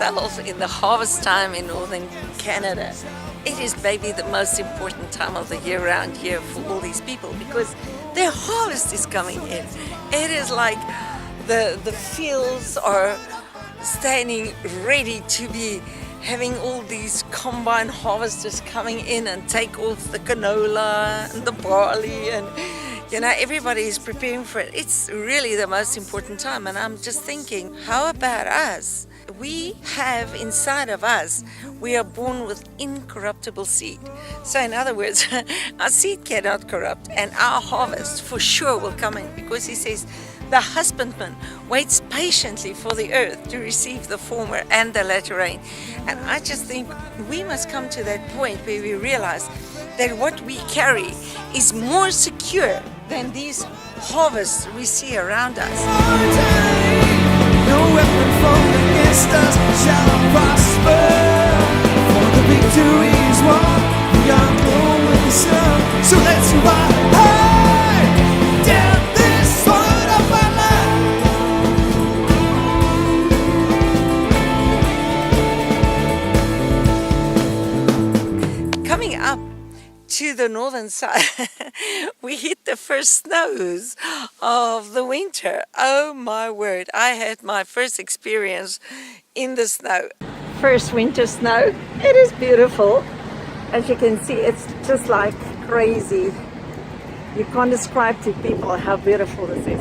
ourselves in the harvest time in northern Canada. It is maybe the most important time of the year around here for all these people because their harvest is coming in. It is like the fields are standing ready to be having all these combine harvesters coming in and take off the canola and the barley, and everybody is preparing for it. It's really the most important time, and I'm just thinking, how about us? We have inside of us, we are born with incorruptible seed. So in other words, our seed cannot corrupt, and our harvest for sure will come in, because he says the husbandman waits patiently for the earth to receive the former and the latter rain. And I just think we must come to that point where we realize that what we carry is more secure than these harvests we see around us. No weapon formed against us shall prosper. For the victory is won, we are born with the sun. So let's ride high down this road of my life. Coming up to the northern side, we hit the first snows of the winter. Oh my word, I had my first experience in the snow. First winter snow. It is beautiful. As you can see, it's just like crazy. You can't describe to people how beautiful this is.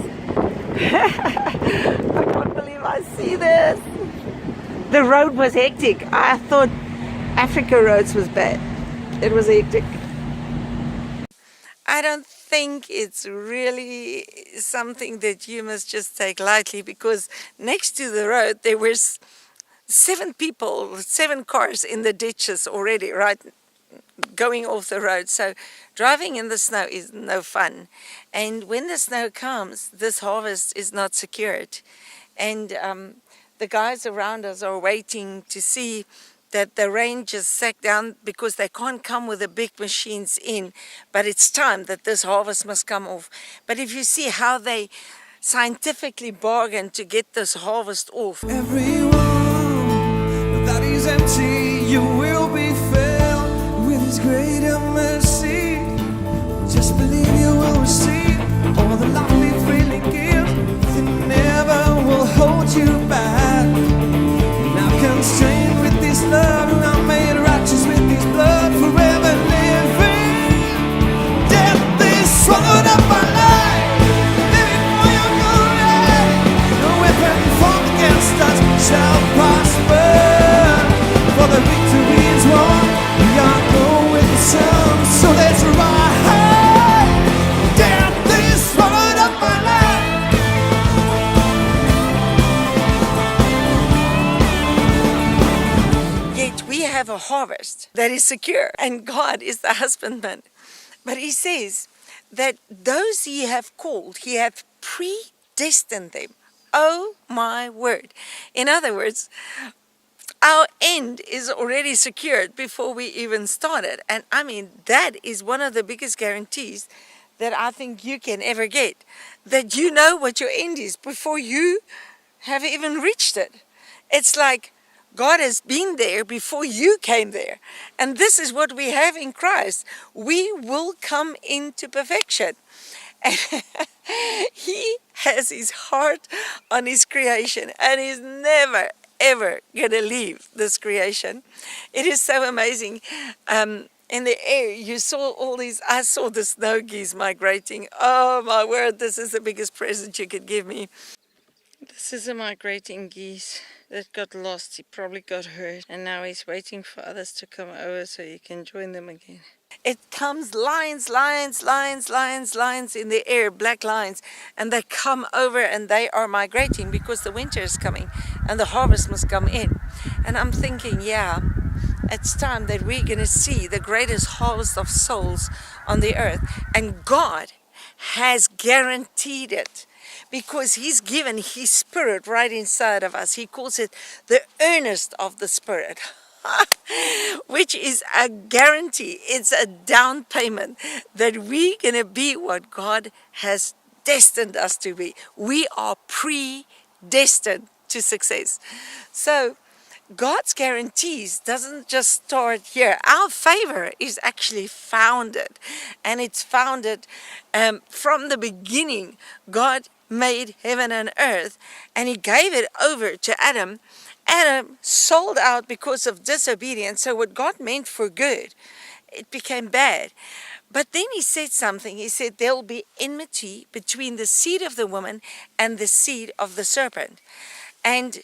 I can't believe I see this. The road was hectic. I thought Africa roads was bad. It was hectic. I don't think it's really something that you must just take lightly, because next to the road there were 7 cars in the ditches already, right, going off the road. So driving in the snow is no fun. And when the snow comes, this harvest is not secured. And the guys around us are waiting to see that the rain just sacked down, because they can't come with the big machines in. But it's time that this harvest must come off. But if you see how they scientifically bargain to get this harvest off. Everyone that is empty, you will be filled with his greater mercy. Just believe you will receive all the life he freely gives. He never will hold you back. Now constrained with this love, and I'm made righteous with his blood, forever living. Death is swallowed up by life, living for your glory. No weapon formed against us shall prosper. For the victory is won, we are going with the sun. So let's ride. Death is swallowed up by life. We have a harvest that is secure, and God is the husbandman. But he says that those he have called, he hath predestined them. Oh my word. In other words, our end is already secured before we even started. And I mean, that is one of the biggest guarantees that I think you can ever get. That you know what your end is before you have even reached it. It's like God has been there before you came there. And this is what we have in Christ. We will come into perfection. And he has his heart on his creation, and he's never, ever going to leave this creation. It is so amazing. In the air, you saw all these, I saw the snow geese migrating. Oh my word, this is the biggest present you could give me. This is a migrating geese that got lost. He probably got hurt, and now he's waiting for others to come over so he can join them again. It comes lines in the air, black lines, and they come over and they are migrating because the winter is coming and the harvest must come in. And I'm thinking, yeah, it's time that we're going to see the greatest harvest of souls on the earth. And God has guaranteed it, because he's given his spirit right inside of us. He calls it the earnest of the spirit, which is a guarantee. It's a down payment that we're going to be what God has destined us to be. We are predestined to success. So God's guarantees doesn't just start here. Our favor is actually founded, and it's founded from the beginning. God made heaven and earth, and he gave it over to Adam. Adam sold out because of disobedience. So what God meant for good, it became bad. But then he said something. He said there will be enmity between the seed of the woman and the seed of the serpent. And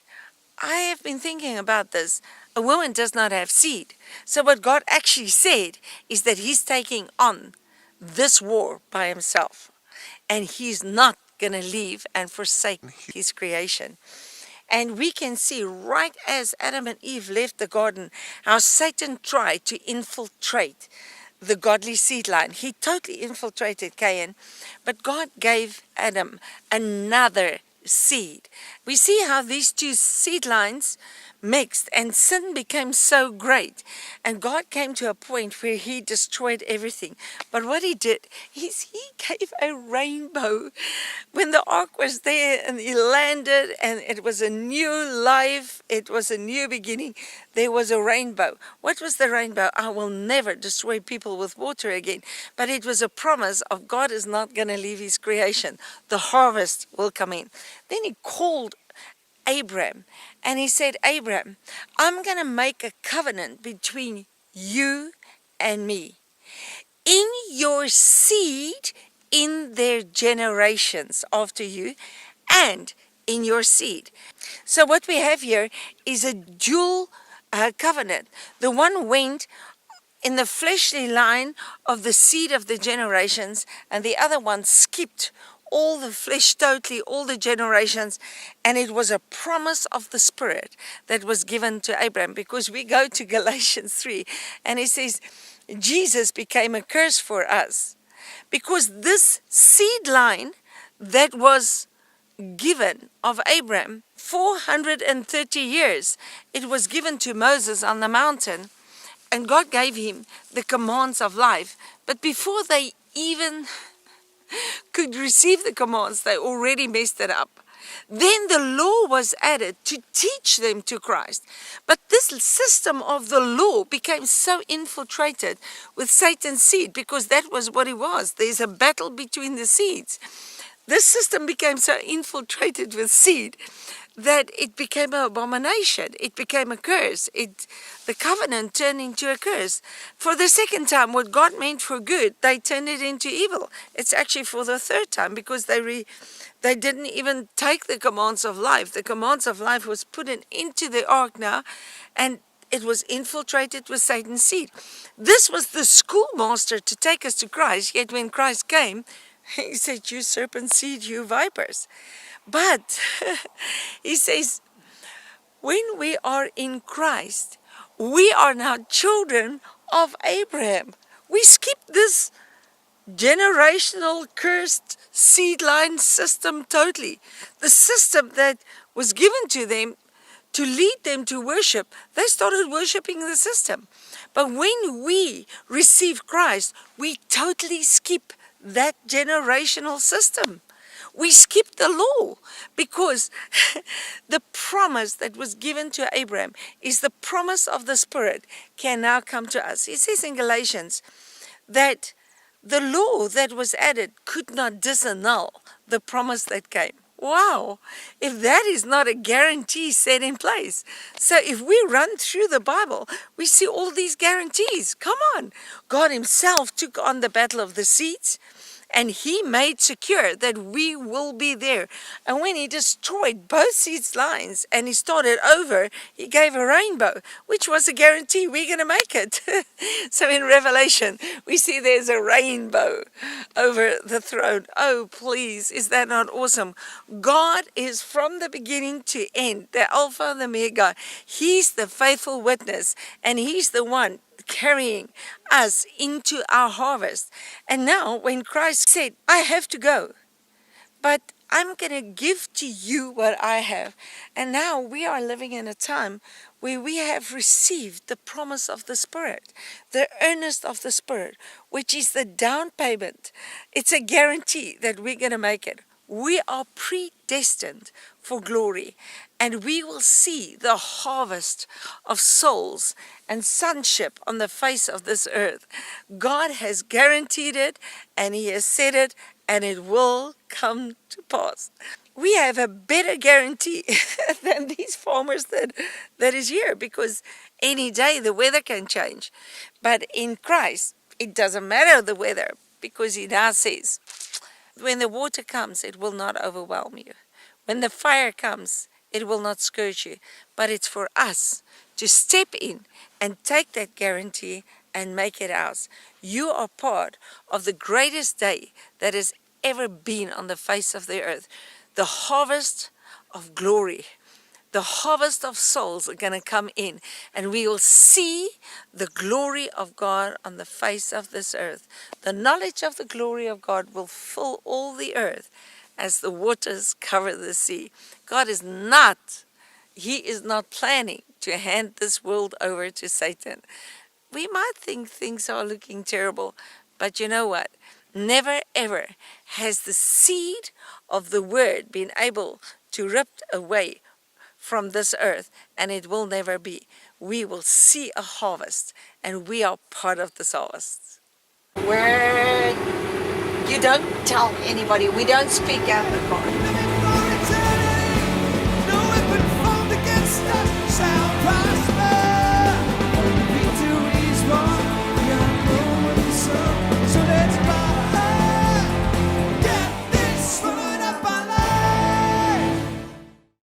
I have been thinking about this. A woman does not have seed. So what God actually said is that he's taking on this war by himself. And he's not going to leave and forsake his creation. And we can see right as Adam and Eve left the garden, how Satan tried to infiltrate the godly seed line. He totally infiltrated Cain, but God gave Adam another seed. We see how these two seed lines mixed, and sin became so great, and God came to a point where he destroyed everything. But what he did is he gave a rainbow. When the ark was there and he landed and it was a new life, it was a new beginning, there was a rainbow. What was the rainbow? I will never destroy people with water again. But it was a promise of God is not going to leave his creation. The harvest will come in. Then he called Abraham, and he said, Abraham, I'm going to make a covenant between you and me. In your seed, in their generations after you, and in your seed. So what we have here is a dual covenant. The one went in the fleshly line of the seed of the generations, and the other one skipped all the flesh totally, all the generations, and it was a promise of the Spirit that was given to Abraham. Because we go to Galatians 3, and it says, Jesus became a curse for us, because this seed line that was given of Abraham, 430 years, it was given to Moses on the mountain, and God gave him the commands of life. But before they even could receive the commands, they already messed it up. Then the law was added to teach them to Christ. But this system of the law became so infiltrated with Satan's seed, because that was what it was. There's a battle between the seeds. This system became so infiltrated with seed that it became an abomination. It became a curse. The covenant turned into a curse. For the second time, what God meant for good, they turned it into evil. It's actually for the third time, because they didn't even take the commands of life. The commands of life was put into the ark now, and it was infiltrated with Satan's seed. This was the schoolmaster to take us to Christ, yet when Christ came, he said, you serpent seed, you vipers. But he says, when we are in Christ, we are now children of Abraham. We skipped this generational cursed seed line system totally. The system that was given to them to lead them to worship, they started worshiping the system. But when we receive Christ, we totally skip that generational system. We skip the law, because the promise that was given to Abraham is the promise of the Spirit can now come to us. It says in Galatians that the law that was added could not disannul the promise that came. Wow, if that is not a guarantee set in place. So if we run through the Bible, we see all these guarantees. Come on. God himself took on the battle of the seeds, and he made secure that we will be there. And when he destroyed both seeds lines and he started over, he gave a rainbow, which was a guarantee we're going to make it. So in Revelation, we see there's a rainbow over the throne. Oh, please, is that not awesome? God is from the beginning to end, the Alpha and the Omega. He's the faithful witness, and he's the one carrying us into our harvest. And now when Christ said, I have to go, but I'm going to give to you what I have. And now we are living in a time where we have received the promise of the Spirit, the earnest of the Spirit, which is the down payment. It's a guarantee that we're going to make it. We are predestined for glory, and we will see the harvest of souls and sonship on the face of this earth. God has guaranteed it, and He has said it, and it will come to pass. We have a better guarantee than these farmers that is here, because any day the weather can change. But in Christ, it doesn't matter the weather, because He now says, when the water comes, it will not overwhelm you. When the fire comes, it will not scourge you. But it's for us to step in and take that guarantee and make it ours. You are part of the greatest day that has ever been on the face of the earth. The harvest of glory, the harvest of souls are going to come in, and we will see the glory of God on the face of this earth. The knowledge of the glory of God will fill all the earth as the waters cover the sea. God is not, He is not planning to hand this world over to Satan. We might think things are looking terrible, but you know what? Never ever has the seed of the word been able to rip away from this earth, and it will never be. We will see a harvest, and we are part of this harvest. Word, you don't tell anybody. We don't speak out the God.